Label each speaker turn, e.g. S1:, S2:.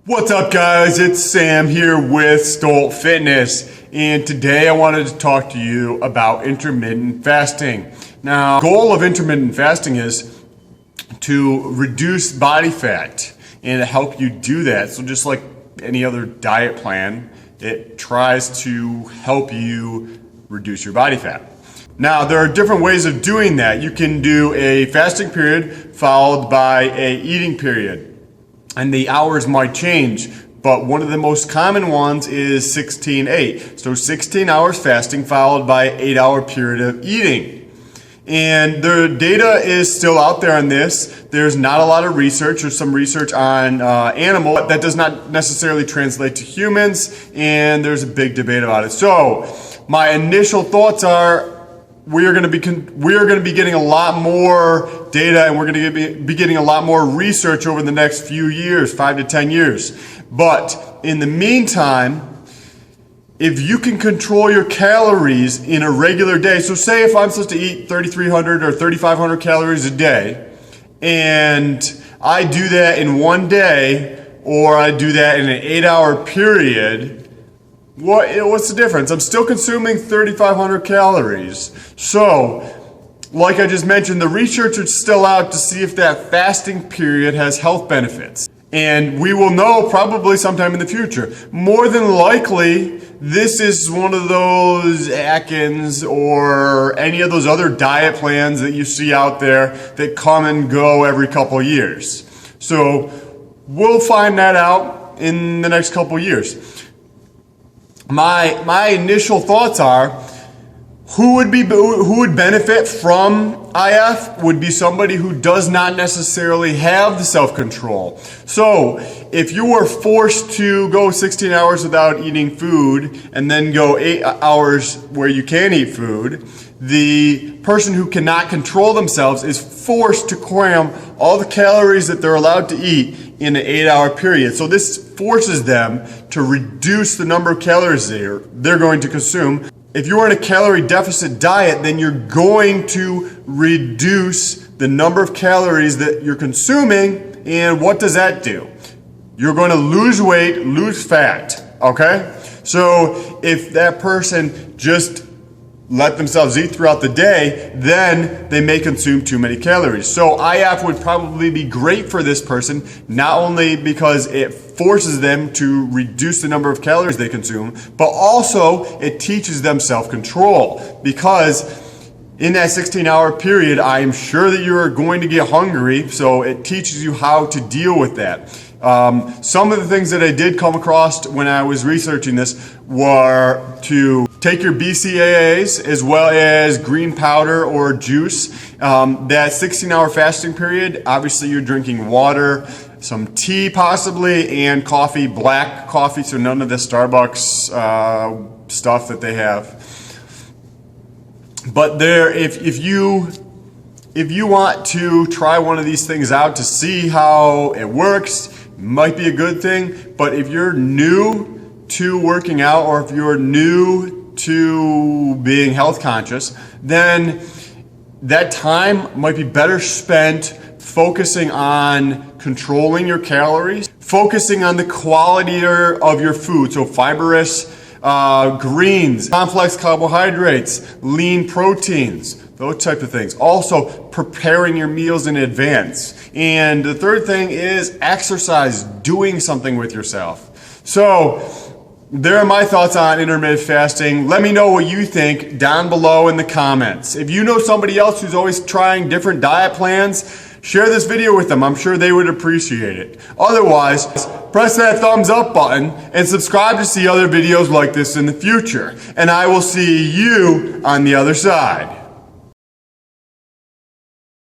S1: What's up, guys? It's Sam here with Stolt Fitness, and today I wanted to talk to you about intermittent fasting. Now, the goal of intermittent fasting is to reduce body fat and to help you do that. So just like any other diet plan, it tries to help you reduce your body fat. Now, there are different ways of doing that. You can do a fasting period followed by a eating period. And the hours might change, but one of the most common ones is 16-8. So 16 hours fasting followed by an 8-hour period of eating. And the data is still out there on this. There's not a lot of research. There's some research on animal, but that does not necessarily translate to humans, and there's a big debate about it. So my initial thoughts are we are going to be getting a lot more data, and we're going to be getting a lot more research over the next few years, 5 to 10 years. But in the meantime, if you can control your calories in a regular day, so say if I'm supposed to eat 3,300 or 3,500 calories a day, and I do that in one day, or I do that in an 8-hour period, what's the difference? I'm still consuming 3,500 calories. So, like I just mentioned, the research is still out to see if that fasting period has health benefits. And we will know probably sometime in the future. More than likely, this is one of those Atkins or any of those other diet plans that you see out there that come and go every couple years. So, we'll find that out in the next couple years. My initial thoughts are, who would benefit from IF would be somebody who does not necessarily have the self-control. So if you were forced to go 16 hours without eating food and then go 8 hours where you can eat food, the person who cannot control themselves is forced to cram all the calories that they're allowed to eat in an 8-hour period. So this forces them to reduce the number of calories they're going to consume. If you're in a calorie deficit diet, then you're going to reduce the number of calories that you're consuming, and what does that do? You're going to lose weight, lose fat, okay? So if that person just let themselves eat throughout the day, then they may consume too many calories. So IF would probably be great for this person, not only because it forces them to reduce the number of calories they consume, but also it teaches them self-control. Because in that 16-hour period, I am sure that you're going to get hungry, so it teaches you how to deal with that. Some of the things that I did come across when I was researching this were to take your BCAAs as well as green powder or juice. That 16-hour fasting period, obviously you're drinking water, some tea possibly, and coffee, black coffee, so none of the Starbucks stuff that they have. But if you want to try one of these things out to see how it works, might be a good thing. But if you're new to working out, or if you're new to being health conscious, then that time might be better spent focusing on controlling your calories, focusing on the quality of your food, so fibrous greens, complex carbohydrates, lean proteins, those type of things. Also, preparing your meals in advance. And the third thing is exercise, doing something with yourself. So, there are my thoughts on intermittent fasting. Let me know what you think down below in the comments. If you know somebody else who's always trying different diet plans, share this video with them. I'm sure they would appreciate it. Otherwise, press that thumbs up button and subscribe to see other videos like this in the future. And I will see you on the other side.